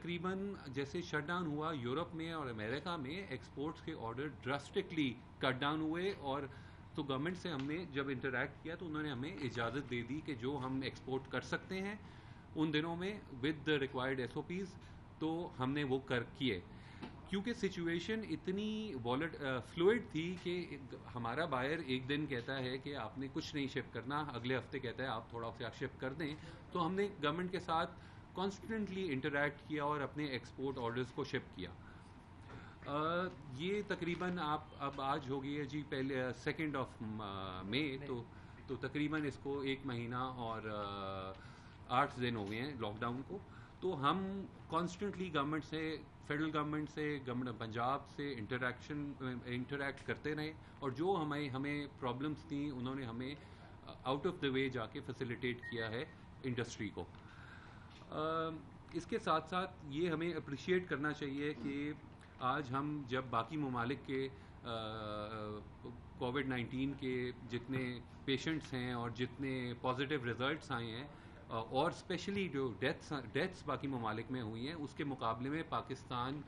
تقریباً جیسے shut down ہوا یورپ میں اور امریکہ میں ایکسپورٹس کے آرڈر ڈراسٹکلی کٹ ڈاؤن ہوئے، اور تو گورنمنٹ سے ہم نے جب انٹریکٹ کیا تو انہوں نے ہمیں اجازت دے دی کہ جو ہم ایکسپورٹ کر سکتے ہیں ان دنوں میں with the required S O Ps, تو ہم نے وہ کیے، کیونکہ سچویشن اتنی فلوئڈ تھی کہ ہمارا بائر ایک دن کہتا ہے کہ آپ نے کچھ نہیں شپ کرنا، اگلے ہفتے کہتا ہے آپ تھوڑا سا شپ کر دیں، تو ہم نے گورنمنٹ کے ساتھ کانسٹنٹلی انٹریکٹ کیا اور اپنے ایکسپورٹ آرڈرز کو شپ کیا۔ یہ تقریباً آپ اب آج ہو گئی ہے جی پہلے 2 مئی، تو تقریباً اس کو 1 مہینہ اور 8 دن ہو گئے ہیں لاک ڈاؤن کو۔ تو ہم کانسٹنٹلی گورنمنٹ سے، فیڈرل گورنمنٹ سے، گورنمنٹ پنجاب سے انٹریکٹ کرتے رہے، اور جو ہمیں پرابلمس تھیں انہوں نے ہمیں آؤٹ آف دا وے جا کے فیسیلیٹیٹ کیا ہے انڈسٹری کو۔ اس کے ساتھ ساتھ یہ ہمیں اپریشیٹ کرنا چاہیے کہ آج ہم جب باقی ممالک کے کووڈ-19 کے جتنے پیشنٹس ہیں اور جتنے پازیٹیو ریزلٹس آئے ہیں، اور اسپیشلی جو ڈیتھس باقی ممالک میں ہوئی ہیں، اس کے مقابلے میں پاکستان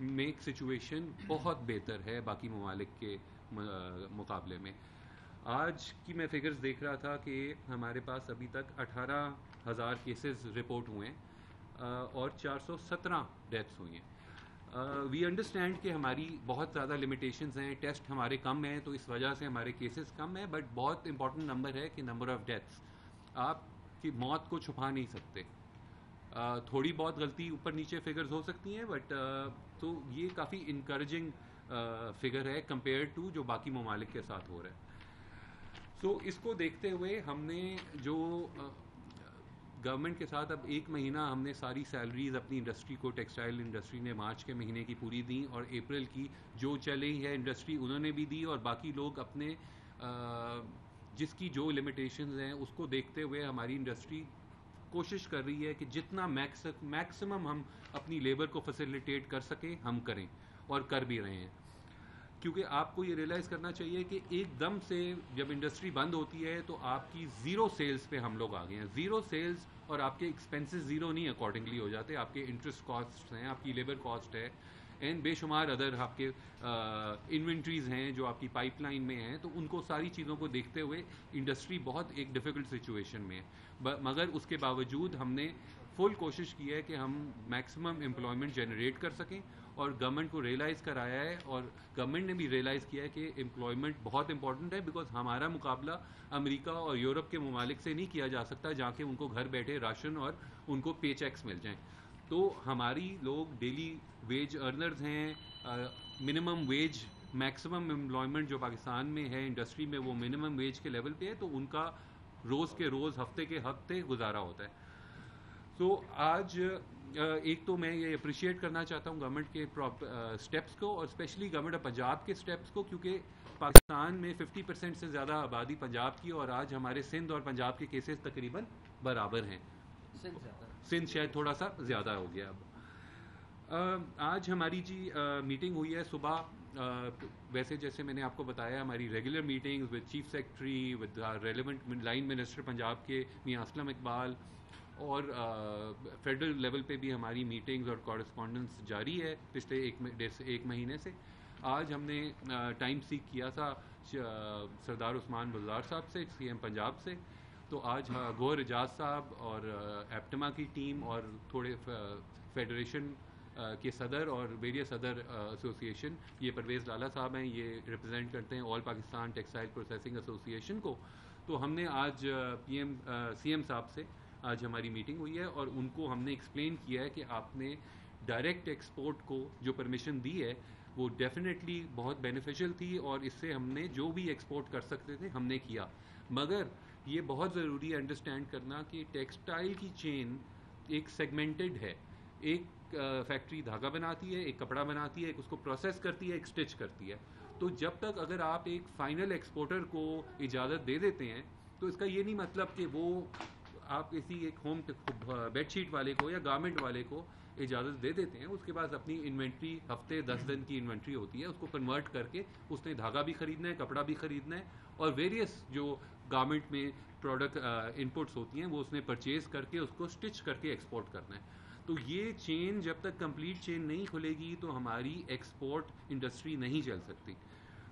میں سچویشن بہت بہتر ہے باقی ممالک کے مقابلے میں۔ آج کی میں فگرز دیکھ رہا تھا کہ ہمارے پاس ابھی تک 18,000 کیسز رپورٹ ہوئے ہیں اور 417 ڈیتھس ہوئی ہیں۔ وی انڈرسٹینڈ کہ ہماری بہت زیادہ لمیٹیشنز ہیں، ٹیسٹ ہمارے کم ہیں تو اس وجہ سے ہمارے کیسز کم ہیں، بٹ بہت امپورٹنٹ نمبر ہے کہ نمبر آف ڈیتھس، آپ کی موت کو چھپا نہیں سکتے۔ تھوڑی بہت غلطی اوپر نیچے فگرز ہو سکتی ہیں، بٹ تو یہ کافی انکریجنگ فگر ہے کمپیئر ٹو جو باقی ممالک کے ساتھ ہو رہا ہے۔ سو اس کو دیکھتے ہوئے ہم نے جو گورنمنٹ کے ساتھ اب 1 مہینہ ہم نے ساری سیلریز اپنی انڈسٹری کو، ٹیکسٹائل انڈسٹری نے مارچ کے مہینے کی پوری دیں، اور اپریل کی جو چلی ہے انڈسٹری انہوں نے بھی دی، اور باقی لوگ اپنے جس کی جو لمیٹیشنز ہیں اس کو دیکھتے ہوئے ہماری انڈسٹری کوشش کر رہی ہے کہ جتنا میکسیمم ہم اپنی لیبر کو فیسیلیٹیٹ کر سکیں ہم کریں، اور کر بھی رہے ہیں۔ کیونکہ آپ کو یہ ریئلائز کرنا چاہیے کہ ایک دم سے جب انڈسٹری بند ہوتی ہے تو آپ کی زیرو سیلز پہ ہم لوگ آ گئے ہیں، زیرو سیلز، اور آپ کے ایکسپینسز زیرو نہیں اکارڈنگلی ہو جاتے، آپ کے انٹرسٹ کاسٹ ہیں، آپ کی لیبر کاسٹ ہے، اینڈ بے شمار ادر آپ کے انوینٹریز ہیں جو آپ کی پائپ لائن میں ہیں، تو ان کو ساری چیزوں کو دیکھتے ہوئے انڈسٹری بہت ایک ڈیفیکلٹ سچویشن میں ہے، مگر اس کے باوجود ہم نے فل کوشش کی ہے کہ ہم میکسیمم امپلائمنٹ جنریٹ کر سکیں، اور گورنمنٹ کو ریئلائز کرایا ہے، اور گورنمنٹ نے بھی ریئلائز کیا ہے کہ امپلائمنٹ بہت امپورٹنٹ ہے، بیکاز ہمارا مقابلہ امریکہ اور یورپ کے ممالک سے نہیں کیا جا سکتا جہاں کہ ان کو گھر بیٹھے راشن اور ان کو پے چیکس مل جائیں۔ تو ہماری لوگ ڈیلی ویج ارنرز ہیں، منیمم ویج، میکسیمم امپلائمنٹ جو پاکستان میں ہے انڈسٹری میں وہ منیمم ویج کے لیول پہ ہے، تو ان کا روز کے روز، ہفتے کے ہفتے گزارا ہوتا ہے۔ تو آج ایک تو میں یہ اپریشیٹ کرنا چاہتا ہوں گورنمنٹ کے اسٹیپس کو، اور اسپیشلی گورنمنٹ آف پنجاب کے اسٹیپس کو، کیونکہ پاکستان میں 50% سے زیادہ آبادی پنجاب کی، اور آج ہمارے سندھ اور پنجاب کے کیسز تقریباً برابر ہیں، سندھ شاید تھوڑا سا زیادہ ہو گیا اب۔ آج ہماری جی میٹنگ ہوئی ہے صبح، ویسے جیسے میں نے آپ کو بتایا ہماری regular meetings with chief secretary, with relevant line minister Punjab کے میاں اسلم اقبال، اور فیڈرل لیول پہ بھی ہماری میٹنگز اور کورسپونڈنس جاری ہے پچھلے 1 مہینے سے۔ آج ہم نے ٹائم سیک کیا تھا سردار عثمان بزدار صاحب سے، سی ایم پنجاب سے، تو آج گوہر اعجاز صاحب اور ایپٹما کی ٹیم اور تھوڑے فیڈریشن کے صدر اور ویریس ادر ایسوسیشن، یہ پرویز لالا صاحب ہیں، یہ ریپرزینٹ کرتے ہیں آل پاکستان ٹیکسٹائل پروسیسنگ ایسوسیشن کو، تو ہم نے آج سی ایم صاحب سے آج ہماری میٹنگ ہوئی ہے، اور ان کو ہم نے ایکسپلین کیا ہے کہ آپ نے ڈائریکٹ ایکسپورٹ کو جو پرمیشن دی ہے وہ ڈیفینیٹلی بہت بینیفیشل تھی، اور اس سے ہم نے جو بھی ایکسپورٹ کر سکتے تھے ہم نے کیا، مگر یہ بہت ضروری ہے انڈرسٹینڈ کرنا کہ ٹیکسٹائل کی چین ایک سیگمنٹڈ ہے، ایک فیکٹری دھاگا بناتی ہے، ایک کپڑا بناتی ہے، ایک اس کو پروسیس کرتی ہے، ایک اسٹچ کرتی ہے، تو جب تک اگر آپ ایک فائنل ایکسپورٹر کو اجازت دے دیتے ہیں تو اس کا یہ نہیں مطلب کہ وہ آپ کسی ایک ہوم بیڈ شیٹ والے کو یا گارمنٹ والے کو اجازت دے دیتے ہیں، اس کے بعد اپنی انوینٹری ہفتے 10 دن کی انوینٹری ہوتی ہے، اس کو کنورٹ کر کے اس نے دھاگا بھی خریدنا ہے، کپڑا بھی خریدنا ہے، اور ویریس جو گارمنٹ میں پروڈکٹ انپٹس ہوتی ہیں وہ اس نے پرچیز کر کے اس کو اسٹچ کر کے ایکسپورٹ کرنا ہے۔ تو یہ چین جب تک کمپلیٹ چین نہیں کھلے گی تو ہماری ایکسپورٹ انڈسٹری نہیں چل سکتی.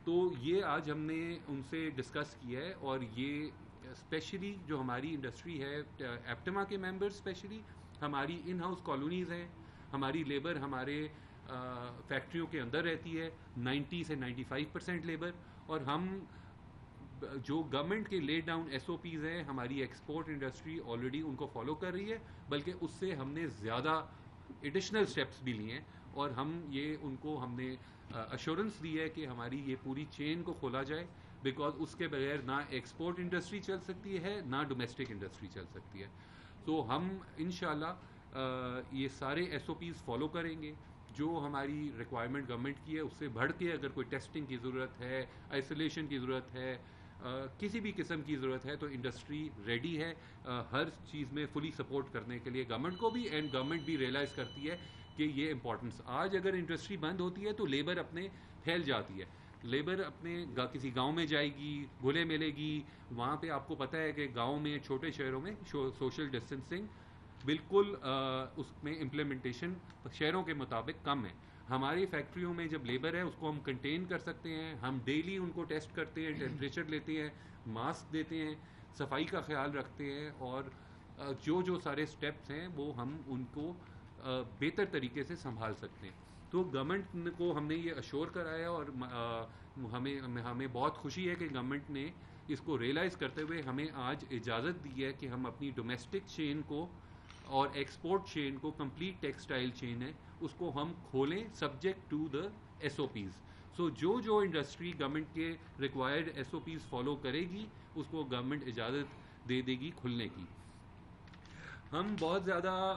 تو یہ آج ہم نے ان سے ڈسکس کیا ہے, اور یہ اسپیشلی جو ہماری انڈسٹری ہے, ایپٹما کے ممبرز اسپیشلی, ہماری ان ہاؤس کالونیز ہیں, ہماری لیبر ہمارے فیکٹریوں کے اندر رہتی ہے, 90 سے 95% لیبر, اور ہم جو گورنمنٹ کے lay down S O Ps ہیں ہماری ایکسپورٹ انڈسٹری آلریڈی ان کو فالو کر رہی ہے, بلکہ اس سے ہم نے زیادہ ایڈیشنل اسٹیپس بھی لیے ہیں, اور ہم نے ایشورنس دی ہے کہ ہماری یہ پوری چین کو کھولا جائے, بیکاز اس کے بغیر نہ ایکسپورٹ انڈسٹری چل سکتی ہے نہ ڈومیسٹک انڈسٹری چل سکتی ہے. تو ہم انشاءاللہ یہ سارے ایس او پیز فالو کریں گے. جو ہماری ریکوائرمنٹ گورنمنٹ کی ہے اس سے بڑھ کے اگر کوئی ٹیسٹنگ کی ضرورت ہے, آئسولیشن کی ضرورت ہے, کسی بھی قسم کی ضرورت ہے, تو انڈسٹری ریڈی ہے ہر چیز میں فلی سپورٹ کرنے کے لیے گورنمنٹ کو بھی, اینڈ گورنمنٹ بھی ریئلائز کرتی ہے کہ یہ امپورٹنس. آج اگر انڈسٹری بند ہوتی ہے تو لیبر اپنے پھیل جاتی ہے, لیبر اپنے کسی گاؤں میں جائے گی, گھلے ملے گی, وہاں پہ آپ کو پتہ ہے کہ گاؤں میں چھوٹے شہروں میں سوشل ڈسٹینسنگ بالکل اس میں امپلیمنٹیشن شہروں کے مطابق کم ہے. ہماری فیکٹریوں میں جب لیبر ہے اس کو ہم کنٹین کر سکتے ہیں, ہم ڈیلی ان کو ٹیسٹ کرتے ہیں, ٹیمپریچر لیتے ہیں, ماسک دیتے ہیں, صفائی کا خیال رکھتے ہیں, اور جو سارے سٹیپس ہیں وہ ہم ان کو بہتر طریقے سے سنبھال سکتے ہیں. تو گورنمنٹ کو ہم نے یہ اشور کرایا, اور ہمیں بہت خوشی ہے کہ گورنمنٹ نے اس کو ریئلائز کرتے ہوئے ہمیں آج اجازت دی ہے کہ ہم اپنی ڈومیسٹک چین کو اور ایکسپورٹ چین کو, کمپلیٹ ٹیکسٹائل چین ہے, اس کو ہم کھولیں subject to the S O Ps. So جو انڈسٹری گورنمنٹ کے required S O Ps follow کرے گی اس کو گورنمنٹ اجازت دے دے گی کھلنے کی. ہم بہت زیادہ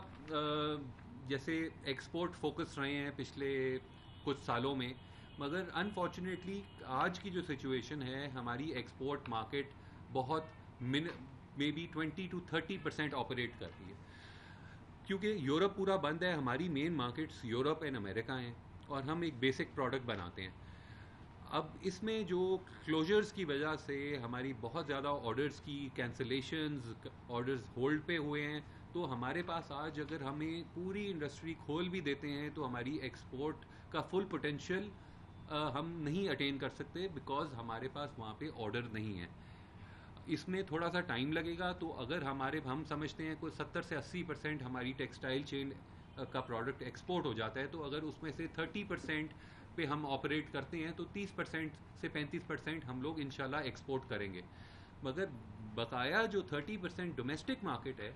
جیسے ایکسپورٹ فوکس رہے ہیں پچھلے کچھ سالوں میں, مگر انفارچونیٹلی آج کی جو سچویشن ہے ہماری ایکسپورٹ مارکیٹ بہت مے بی 20 to 30% آپریٹ کر رہی ہے, کیونکہ یورپ پورا بند ہے. ہماری مین مارکیٹس یورپ اینڈ امریکہ ہیں, اور ہم ایک بیسک پروڈکٹ بناتے ہیں. اب اس میں جو کلوجرز کی وجہ سے ہماری بہت زیادہ آرڈرز کی کینسلیشنز, آرڈرز ہولڈ پہ ہوئے ہیں, تو ہمارے پاس آج اگر ہمیں پوری انڈسٹری کھول بھی دیتے ہیں تو ہماری ایکسپورٹ کا فل پوٹینشیل ہم نہیں اٹین کر سکتے, بیکاز ہمارے پاس وہاں پہ آرڈر نہیں ہے. اس میں تھوڑا سا ٹائم لگے گا. تو اگر ہم سمجھتے ہیں کوئی 70 سے 80% ہماری ٹیکسٹائل چین کا پروڈکٹ ایکسپورٹ ہو جاتا ہے, تو اگر اس میں سے 30% پہ ہم آپریٹ کرتے ہیں تو 30% سے 35% ہم لوگ انشاءاللہ ایکسپورٹ کریں گے. مگر بقایا جو 30% ڈومیسٹک مارکیٹ ہے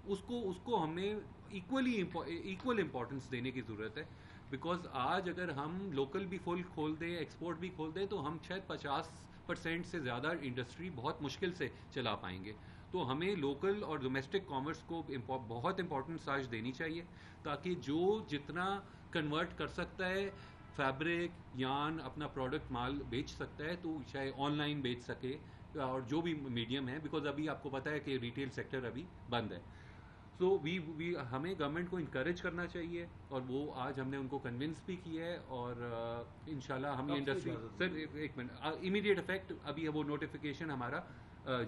اس کو ہم نے ایکول امپورٹنس دینے کی ضرورت ہے, بیکاز آج اگر ہم لوکل بھی فل کھول دیں, ایکسپورٹ بھی کھول دیں, تو ہم شاید 50% سے زیادہ انڈسٹری بہت مشکل سے چلا پائیں گے. تو ہمیں لوکل اور ڈومیسٹک کامرس کو بہت امپورٹنس آج دینی چاہیے, تاکہ جو جتنا کنورٹ کر سکتا ہے فیبرک یارن اپنا پروڈکٹ مال بیچ سکتا ہے, تو چاہے آن لائن بیچ سکے اور جو بھی میڈیم ہے, بیکاز ابھی آپ کو پتہ ہے کہ ریٹیل سیکٹر ابھی بند ہے. سو ہمیں گورنمنٹ کو انکریج کرنا چاہیے, اور وہ آج ہم نے ان کو کنونس بھی کیا ہے, اور انشاءاللہ ہم یہ انڈسٹری سر ایک منٹ امیڈیٹ افیکٹ ابھی وہ نوٹیفیکیشن ہمارا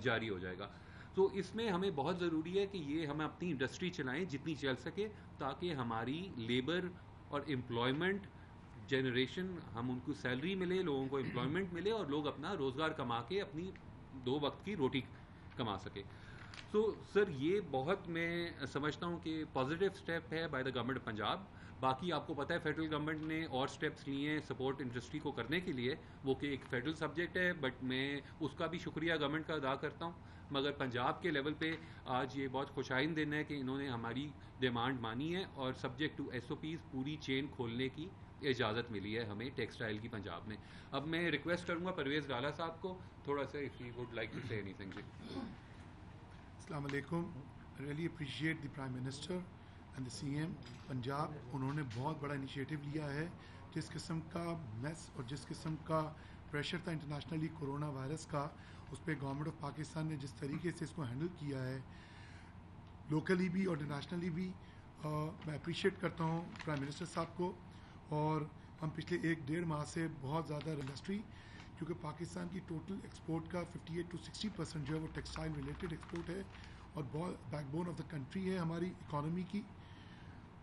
جاری ہو جائے گا. تو اس میں ہمیں بہت ضروری ہے کہ یہ ہم اپنی انڈسٹری چلائیں جتنی چل سکے, تاکہ ہماری لیبر اور امپلائمنٹ جنریشن, ہم ان کو سیلری ملے, لوگوں کو امپلائمنٹ ملے, اور لوگ اپنا روزگار کما کے اپنی 2 وقت کی روٹی کما سکے. تو سر یہ بہت میں سمجھتا ہوں کہ پازیٹیو اسٹیپ ہے by the government of Punjab. باقی آپ کو پتہ ہے فیڈرل گورنمنٹ نے اور اسٹیپس لیے ہیں سپورٹ انڈسٹری کو کرنے کے لیے, وہ کہ ایک فیڈرل سبجیکٹ ہے, بٹ میں اس کا بھی شکریہ گورنمنٹ کا ادا کرتا ہوں. مگر پنجاب کے لیول پہ آج یہ بہت خوشائند دن ہے کہ انہوں نے ہماری ڈیمانڈ مانی ہے, اور subject to S O Ps پوری چین کھولنے کی اجازت ملی ہے ہمیں ٹیکسٹائل کی پنجاب میں. اب میں ریکویسٹ کروں گا پرویز ڈالا صاحب کو تھوڑا سا, if he would like to say اینی تھنگ. السلام علیکم. Really appreciate the prime minister and the C M Punjab. انہوں نے بہت بڑا انیشیٹو لیا ہے. جس قسم کا میس اور جس قسم کا پریشر تھا انٹرنیشنلی کورونا وائرس کا, اس پہ گورنمنٹ آف پاکستان نے جس طریقے سے اس کو ہینڈل کیا ہے لوکلی بھی اور انٹرنیشنلی بھی, میں اپریشیٹ کرتا ہوں پرائم منسٹر صاحب کو. اور ہم پچھلے 1-1.5 ماہ سے بہت زیادہ انڈسٹری, کیونکہ پاکستان کی ٹوٹل ایکسپورٹ کا 58 to 60% جو ہے وہ ٹیکسٹائل ریلیٹڈ ایکسپورٹ ہے, اور بہت back bone of the country ہے ہماری اکانومی کی.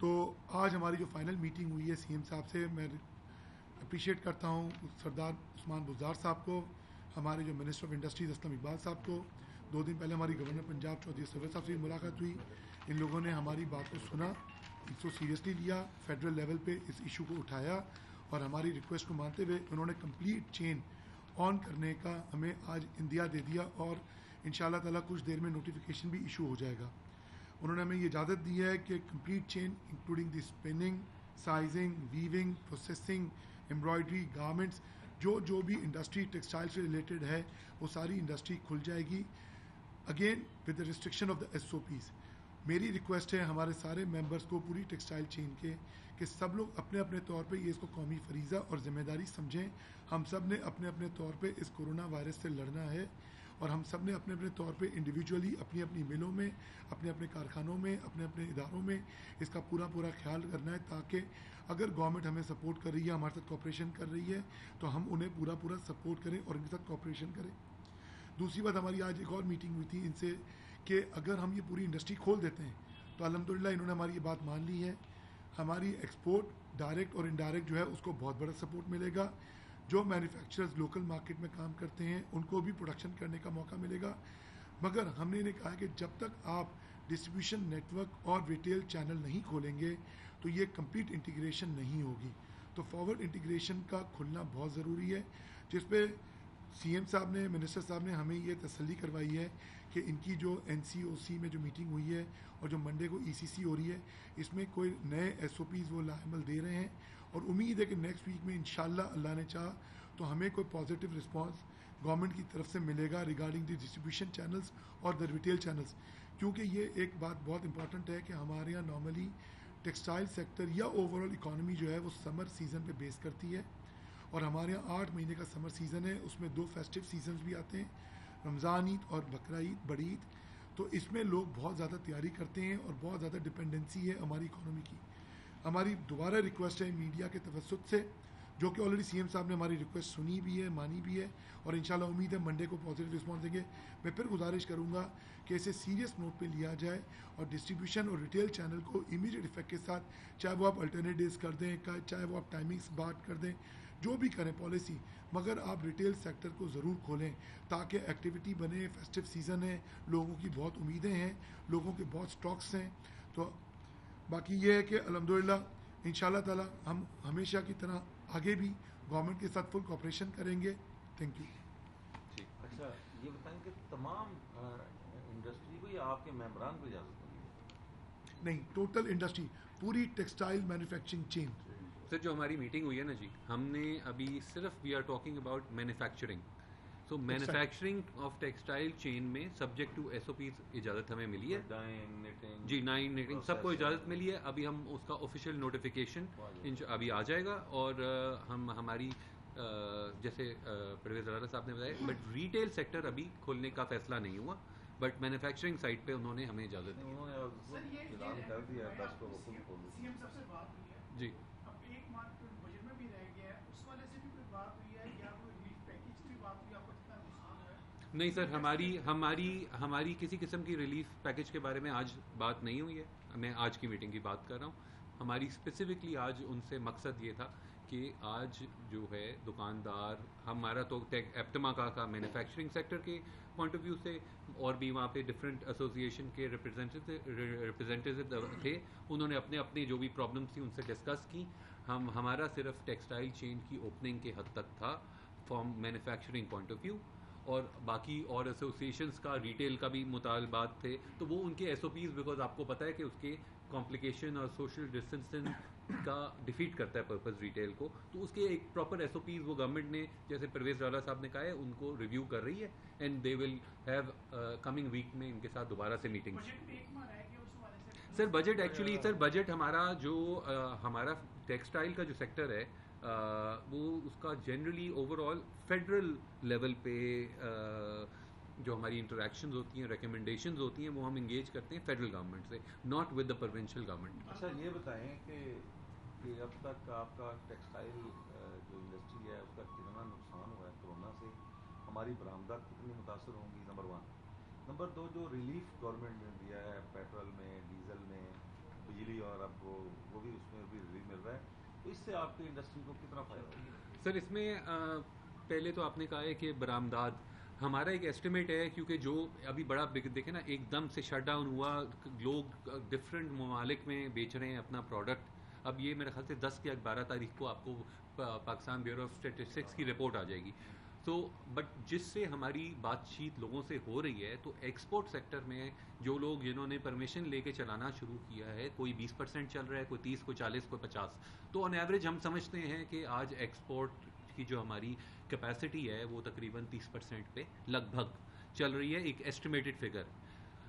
تو آج ہماری جو فائنل میٹنگ ہوئی ہے سی ایم صاحب سے، میں اپریشیٹ کرتا ہوں سردار عثمان بزدار صاحب کو، ہمارے جو minister of industries Aslam Iqbal صاحب کو. 2 دن پہلے ہماری گورنر پنجاب چودھری سرور صاحب سے ملاقات ہوئی. ان لوگوں نے ہماری بات کو سنا، اس کو سیریسلی لیا، فیڈرل لیول پہ اس ایشو کو اٹھایا اور ہماری ریکویسٹ کو مانتے ہوئے انہوں نے کمپلیٹ چین آن کرنے کا ہمیں آج اندیا دے دیا اور ان شاء اللہ تعالیٰ کچھ دیر میں نوٹیفیکیشن بھی ایشو ہو جائے گا. انہوں نے ہمیں یہ اجازت دی ہے کہ complete chain including the spinning, sizing, weaving, processing, embroidery, garments, جو بھی انڈسٹری ٹیکسٹائل سے ریلیٹڈ ہے وہ ساری انڈسٹری کھل جائے گی. Again with the restriction of the S O Ps. میری ریکویسٹ ہے ہمارے سارے ممبرس کو پوری ٹیکسٹائل چین کے کہ سب لوگ اپنے اپنے طور پہ یہ اس کو قومی فریضہ اور ذمہ داری سمجھیں. ہم سب نے اپنے اپنے طور پہ اس کورونا وائرس سے لڑنا ہے اور ہم سب نے اپنے اپنے طور پہ انڈیویجولی اپنی اپنی ملوں میں، اپنے اپنے کارخانوں میں، اپنے اپنے اداروں میں اس کا پورا خیال کرنا ہے تاکہ اگر گورنمنٹ ہمیں سپورٹ کر رہی ہے، ہمارے ساتھ کوآپریشن کر رہی ہے تو ہم انہیں پورا سپورٹ کریں اور ان کے ساتھ کوآپریشن کریں. دوسری بات، ہماری آج ایک اور میٹنگ ہوئی تھی ان سے کہ اگر ہم یہ پوری انڈسٹری کھول دیتے ہیں تو الحمدللہ انہوں نے ہماری یہ بات مان لی ہے. ہماری ایکسپورٹ ڈائریکٹ اور انڈائریکٹ جو ہے اس کو بہت بڑا سپورٹ ملے گا. جو مینوفیکچررز لوکل مارکیٹ میں کام کرتے ہیں ان کو بھی پروڈکشن کرنے کا موقع ملے گا. مگر ہم نے انہیں کہا کہ جب تک آپ ڈسٹریبیوشن نیٹ ورک اور ریٹیل چینل نہیں کھولیں گے تو یہ کمپلیٹ انٹیگریشن نہیں ہوگی. تو فارورڈ انٹیگریشن کا کھلنا بہت ضروری ہے، جس پہ سی ایم صاحب نے، منسٹر صاحب نے ہمیں یہ تسلی کروائی ہے کہ ان کی جو این سی او سی میں جو میٹنگ ہوئی ہے اور جو منڈے کو ای سی سی ہو رہی ہے اس میں کوئی نئے ایس او پیز وہ لاعمل دے رہے ہیں اور امید ہے کہ نیکسٹ ویک میں انشاءاللہ اللہ نے چاہا تو ہمیں کوئی پازیٹیو رسپانس گورنمنٹ کی طرف سے ملے گا ریگارڈنگ دی ڈسٹریبیوشن چینلز اور دی ریٹیل چینلز. کیونکہ یہ ایک بات بہت امپورٹنٹ ہے کہ ہمارے یہاں نارملی ٹیکسٹائل سیکٹر یا اوور آل اکانومی جو ہے وہ سمر سیزن پہ بیس کرتی ہے اور ہمارے یہاں 8 مہینے کا سمر سیزن ہے. اس میں 2 فیسٹیو سیزنز بھی آتے ہیں، رمضان عید اور بقرہ عید، بڑی عید. تو اس میں لوگ بہت زیادہ تیاری کرتے ہیں اور بہت زیادہ ڈپینڈنسی ہے ہماری اکانومی کی. ہماری دوبارہ ریکویسٹ ہے میڈیا کے توسط سے، جو کہ آلریڈی سی ایم صاحب نے ہماری ریکویسٹ سنی بھی ہے، مانی بھی ہے اور انشاءاللہ امید ہے منڈے کو پازیٹیو رسپانس دیں گے. میں پھر گزارش کروں گا کہ اسے سیریس نوٹ پہ لیا جائے اور ڈسٹریبیوشن اور ریٹیل چینل کو امیڈیٹ افیکٹ کے ساتھ، چاہے وہ آپ الٹرنیٹ ڈیز کر دیں، چاہے وہ آپ ٹائمنگس بات کر دیں، جو بھی کریں پالیسی، مگر آپ ریٹیل سیکٹر کو ضرور کھولیں تاکہ ایکٹیویٹی بنے. فیسٹیو سیزن ہے، لوگوں کی بہت امیدیں ہیں، لوگوں کے بہت سٹاکس ہیں. تو باقی یہ ہے کہ الحمدللہ ان شاء اللہ تعالیٰ ہم ہمیشہ کی طرح آگے بھی گورنمنٹ کے ساتھ فل کوآپریشن کریں گے. Thank you. اچھا یہ بتائیں کہ تمام انڈسٹری کو یا آپ کے ممبران کو اجازت ہوگی؟ نہیں، ٹوٹل انڈسٹری، پوری ٹیکسٹائل مینوفیکچرنگ چین. سر جو ہماری میٹنگ ہوئی ہے نا جی، ہم نے ابھی صرف we are talking about manufacturing. So manufacturing of textile چین میں subject to S O Ps اجازت ہمیں ملی ہے جی. ڈائنگ، نیٹنگ سب کو اجازت ملی ہے. ابھی ہم اس کا آفیشیل نوٹیفیکیشن ابھی آ جائے گا اور ہم ہماری جیسے پرویز رانا صاحب نے بتایا، بٹ ریٹیل سیکٹر ابھی کھولنے کا فیصلہ نہیں ہوا، بٹ مینوفیکچرنگ سائٹ پہ انہوں نے ہمیں اجازت دی. جی نہیں سر، ہماری کسی قسم کی ریلیف پیکج کے بارے میں آج بات نہیں ہوئی ہے. میں آج کی میٹنگ کی بات کر رہا ہوں. ہماری اسپیسیفکلی آج ان سے مقصد یہ تھا کہ آج جو ہے دکاندار، ہمارا تو ایپٹما کا مینوفیکچرنگ سیکٹر کے پوائنٹ آف ویو سے اور بھی وہاں پہ ڈفرینٹ ایسوسیشن کے ریپرزینٹیو تھے، انہوں نے اپنے جو بھی پرابلمس تھیں ان سے ڈسکس کی. ہمارا صرف ٹیکسٹائل چین کی اوپننگ کے حد تک تھا from manufacturing point of view, اور باقی اور ایسوسیشنس کا ریٹیل کا بھی مطالبات تھے تو وہ ان کے ایس او پیز، بیکاز آپ کو پتہ ہے کہ اس کے کمپلیکیشن اور سوشل ڈسٹینسنگ کا ڈیفیٹ کرتا ہے پرپز ریٹیل کو، تو اس کے ایک پراپر ایس او پیز وہ گورنمنٹ نے، جیسے پرویز رانا صاحب نے کہا ہے، ان کو ریویو کر رہی ہے and they will have coming week میں ان کے ساتھ دوبارہ سے meeting. Sir budget actually, sir budget ہمارا جو ہمارا ٹیکسٹائل کا جو سیکٹر ہے وہ اس کا generally over all federal level پہ جو ہماری انٹریکشنز ہوتی ہیں، ریکمنڈیشنز ہوتی ہیں، وہ ہم انگیج کرتے ہیں فیڈرل گورنمنٹ سے، not with the provincial government. اچھا یہ بتائیں کہ اب تک آپ کا ٹیکسٹائل جو انڈسٹری ہے اس کا کتنا نقصان ہوا ہے کورونا سے، ہماری برآمدات کتنی متاثر ہوں گی، نمبر 1. نمبر 2، جو ریلیف گورنمنٹ نے دیا ہے پیٹرول میں، ڈیزل میں، بجلی اور اب وہ بھی اس میں بھی ریلیف مل رہا ہے، تو اس سے آپ کی انڈسٹری کو کتنا فائدہ ہوگا؟ سر اس میں پہلے تو آپ نے کہا ہے کہ برآمدات ہمارا ایک ایسٹیمیٹ ہے، کیونکہ جو ابھی بڑا دیکھیں نا ایک دم سے شٹ ڈاؤن ہوا، لوگ ڈفرینٹ ممالک میں بیچ رہے ہیں اپنا پروڈکٹ. اب یہ میرے خیال سے 10 یا 12 تاریخ کو آپ کو پاکستان بیورو آف اسٹیٹسٹکس کی رپورٹ آ جائے گی. تو بٹ جس سے ہماری بات چیت لوگوں سے ہو رہی ہے، تو ایکسپورٹ سیکٹر میں جو لوگ جنہوں نے پرمیشن لے کے چلانا شروع کیا ہے، کوئی 20% چل رہا ہے، کوئی 30، کوئی 40، کوئی 50. تو آن ایوریج ہم سمجھتے ہیں کہ آج ایکسپورٹ کی جو ہماری کیپیسٹی ہے وہ تقریباً 30% پہ لگ بھگ چل رہی ہے، ایک ایسٹیمیٹڈ فگر.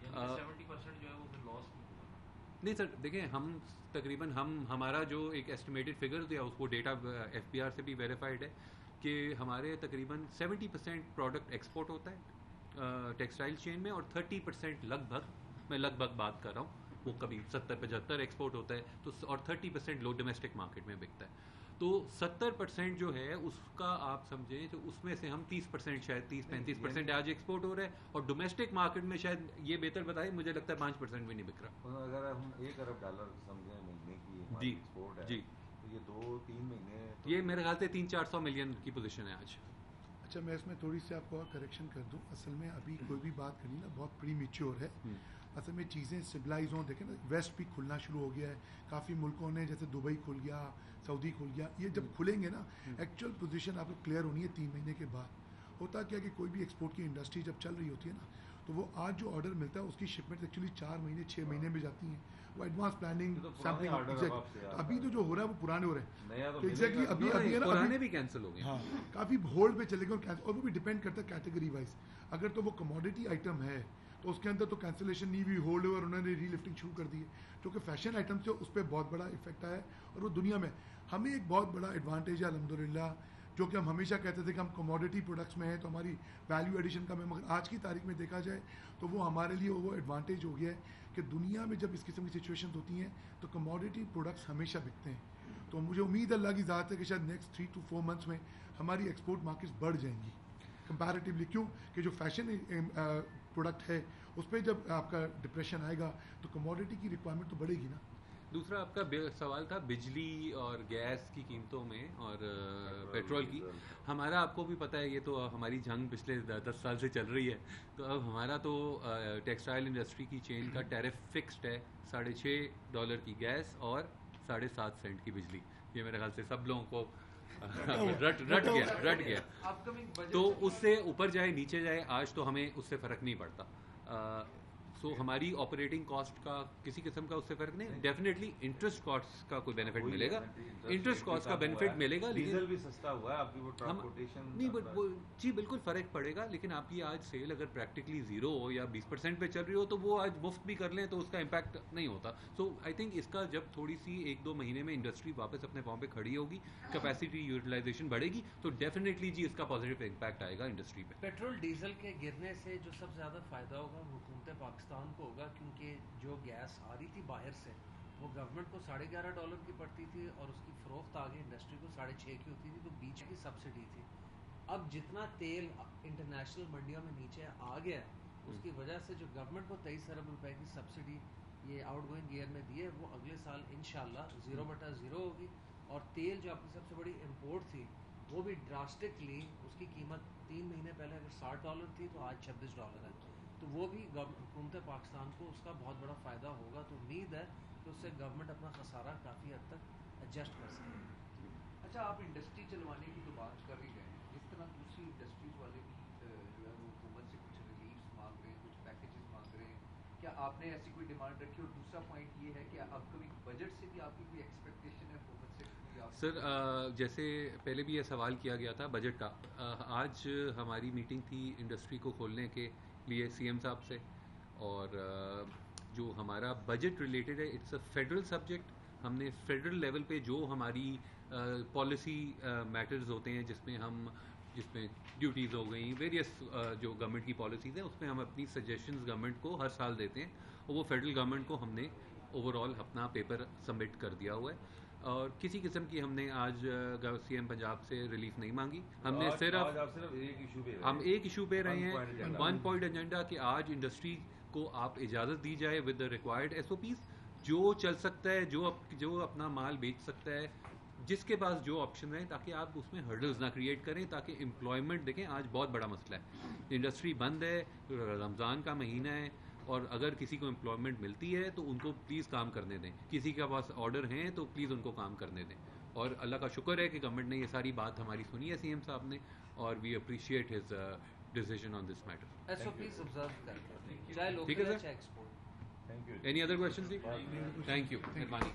70% جو ہے وہ پھر لاس میں ہوگا. نہیں سر دیکھیں، ہم تقریباً ہمارا جو ایک ایسٹیمیٹڈ فگر دیا اس کو ڈیٹا ایف بی آر سے بھی ویریفائڈ ہے کہ ہمارے تقریباً 70% پروڈکٹ ایکسپورٹ ہوتا ہے ٹیکسٹائل چین میں، اور 30% لگ بھگ، میں لگ بھگ بات کر رہا ہوں، وہ کبھی 70-75 ایکسپورٹ ہوتا ہے تو، اور 30% لو ڈومیسٹک مارکیٹ میں بکتا ہے. تو 70% جو ہے اس کا آپ سمجھیں تو اس میں سے ہم 30%، شاید 30-35% آج ایکسپورٹ ہو رہا ہے، اور ڈومیسٹک مارکیٹ میں شاید یہ بہتر بتائے، مجھے لگتا ہے 5% بھی نہیں بک رہا. اگر ہم $1 ارب سمجھیں مہینے کی ہماری ایکسپورٹ ہے، جی تو یہ 2-3 مہینے یہ میرے خیال سے 300-400 ملین کی پوزیشن ہے آج. اچھا میں اس میں تھوڑی سی آپ کو اور کریکشن کر دوں. اصل میں ابھی کوئی بھی بات کرنی نا بہت پری میچور ہے. اصل میں چیزیں سویلائز ہوں، دیکھیں نا ویسٹ بھی کھلنا شروع ہو گیا ہے، کافی ملکوں نے جیسے دبئی کھل گیا، سعودی کھل گیا. یہ جب کھلیں گے نا ایکچوئل پوزیشن آپ کو کلیئر ہونی ہے 3 مہینے کے بعد. ہوتا کیا کہ کوئی بھی ایکسپورٹ کی انڈسٹری جب چل رہی ہوتی ہے نا، تو وہ آج جو آرڈر ملتا ہے اس کی شپمنٹ ایکچولی 4 مہینے 6 مہینے میں جاتی ہیں. وہ ایڈوانس پلاننگ سیمپلنگ، ابھی تو جو ہو رہا ہے وہ پرانے ہو رہے ہیں. تو ایگزیکٹلی ابھی پرانے بھی کینسل ہو گئے. ہاں کافی ہولڈ پہ چلے گئے، اور وہ بھی ڈیپینڈ کرتا ہے کیٹیگری وائز. اگر تو وہ کموڈیٹی آئٹم ہے تو اس کے اندر تو کینسلیشن نہیں ہوئی، ہولڈ ہوئے اور انہوں نے ری لفٹنگ شروع کر دی ہے. کیونکہ فیشن آئٹم سے اس پہ بہت بڑا افیکٹ آیا ہے، اور وہ دنیا میں ہمیں ایک بہت بڑا ایڈوانٹیج ہے الحمدللہ، جو کہ ہم ہمیشہ کہتے تھے کہ ہم کموڈیٹی پروڈکٹس میں ہیں تو ہماری ویلیو ایڈیشن کم ہے، مگر آج کی تاریخ میں دیکھا جائے تو وہ ہمارے لیے وہ ایڈوانٹیج ہو گیا ہے کہ دنیا میں جب اس قسم کی سچویشن ہوتی ہیں تو کموڈیٹی پروڈکٹس ہمیشہ بکتے ہیں. تو مجھے امید اللہ کی ذات ہے کہ شاید نیکسٹ 3 to 4 months میں ہماری ایکسپورٹ مارکیٹس بڑھ جائیں گی کمپیریٹیولی. کیوں کہ جو فیشن پروڈکٹ ہے اس پہ جب آپ کا ڈپریشن آئے گا تو کموڈیٹی کی ریکوائرمنٹ تو بڑھے گی نا. دوسرا آپ کا سوال تھا بجلی اور گیس کی قیمتوں میں اور پیٹرول کی. ہمارا آپ کو بھی پتہ ہے، یہ تو ہماری جنگ پچھلے 10 سال سے چل رہی ہے. تو اب ہمارا تو ٹیکسٹائل انڈسٹری کی چین کا ٹیرف فکسڈ ہے، $6.5 کی گیس اور 7.5 سینٹ کی بجلی. یہ میرے خیال سے سب لوگوں کو رٹ گیا. تو اس سے اوپر جائے نیچے جائے آج تو ہمیں اس سے فرق نہیں پڑتا. سو ہماری آپریٹنگ کاسٹ کا کسی قسم کا اس سے فرق نہیں. ڈیفینیٹلی انٹرسٹ کاسٹ کا کوئی بینیفٹ ملے گا، انٹرسٹ کاسٹ کا بینیفٹ ملے گا، ڈیزل بھی سستا ہوا ہے آپ کی، وہ ٹرانسپورٹیشن نہیں جی بالکل فرق پڑے گا. لیکن آپ کی آج سیل اگر پریکٹیکلی 0 ہو یا 20% پہ چل رہی ہو تو وہ آج مفت بھی کر لیں تو اس کا امپیکٹ نہیں ہوتا. سو آئی تھنک اس کا جب تھوڑی سی 1-2 مہینے میں انڈسٹری واپس اپنے پاؤں پہ کھڑی ہوگی، کیپیسٹی یوٹیلائزیشن بڑھے گی، تو ڈیفینیٹلی جی اس کا پازیٹیو امپیکٹ آئے گا انڈسٹری پہ. پیٹرول ڈیزل کے گرنے سے جو سب سے زیادہ فائدہ ہوگا حکومت پاکستان کو ہوگا، کیونکہ جو گیس آ رہی تھی باہر سے وہ گورنمنٹ کو $11.5 کی پڑتی تھی اور اس کی فروخت آگے انڈسٹری کو 6.5 کی ہوتی تھی، تو بیچ کی سبسڈی تھی. اب جتنا تیل انٹرنیشنل منڈیوں میں نیچے آ گیا ہے اس کی وجہ سے جو گورنمنٹ کو 23 ارب روپے کی سبسڈی یہ آؤٹ گوئنگ ایئر میں دی ہے وہ اگلے سال انشاءاللہ 0/0 ہوگی. اور تیل جو اپنی سب سے بڑی امپورٹ تھی وہ بھی ڈراسٹکلی اس کی قیمت 3 مہینے پہلے اگر $60 تھی تو آج $26 ہے. تو وہ بھی حکومت پاکستان کو اس کا بہت بڑا فائدہ ہوگا. تو امید ہے کہ اس سے گورنمنٹ اپنا خسارہ کافی حد تک ایڈجسٹ کر سکے. اچھا آپ انڈسٹری چلوانے کی تو بات کر ہی گئے ہیں، اس طرح دوسری انڈسٹریز والے بھی جو ہے وہ حکومت سے کچھ ریلیفس مانگ رہے ہیں، کچھ پیکیجز مانگ رہے ہیں. کیا آپ نے ایسی کوئی ڈیمانڈ رکھی؟ اور دوسرا پوائنٹ یہ ہے کہ اپ کمنگ بجٹ سے بھی آپ کی کوئی ایکسپیکٹیشن ہے حکومت سے؟ سر جیسے پہلے بھی یہ سوال کیا گیا تھا بجٹ کا، آج ہماری میٹنگ تھی انڈسٹری کو کھولنے کے لیے سی ایم صاحب سے، اور جو ہمارا بجٹ ریلیٹڈ ہے اٹس اے فیڈرل سبجیکٹ. ہم نے فیڈرل لیول پہ جو ہماری پالیسی میٹرز ہوتے ہیں جس میں ڈیوٹیز ہو گئیں، ویریس جو گورنمنٹ کی پالیسیز ہیں، اس میں ہم اپنی سجیشنز گورنمنٹ کو ہر سال دیتے ہیں، اور وہ فیڈرل گورنمنٹ کو ہم نے اوور آل اپنا پیپر سبمٹ کر دیا ہوا ہے. اور کسی قسم کی ہم نے آج سی ایم پنجاب سے ریلیف نہیں مانگی. ہم نے ہم ایک ایشو پہ رہے ہیں، 1 پوائنٹ ایجنڈا، کہ آج انڈسٹری کو آپ اجازت دی جائے ود دا ریکوائرڈ SOPs جو چل سکتا ہے, جو اپنا مال بیچ سکتا ہے, جس کے پاس جو آپشن ہے, تاکہ آپ اس میں ہرڈلز نہ کریٹ کریں, تاکہ امپلائمنٹ دیکھیں آج بہت بڑا مسئلہ ہے, انڈسٹری بند ہے, رمضان کا مہینہ ہے, اور اگر کسی کو امپلائمنٹ ملتی ہے تو ان کو پلیز کام کرنے دیں, کسی کے پاس آرڈر ہیں تو پلیز ان کو کام کرنے دیں. اور اللہ کا شکر ہے کہ گورنمنٹ نے یہ ساری بات ہماری سنی ہے, سی ایم صاحب نے, اور we appreciate his decision on this matter. SOPs observe کرتے ہیں, چاہے ٹھیک ہے لوکل ہے سر. چاہے export. Thank you. Any other question جی؟ تھینک یو, مہربانی.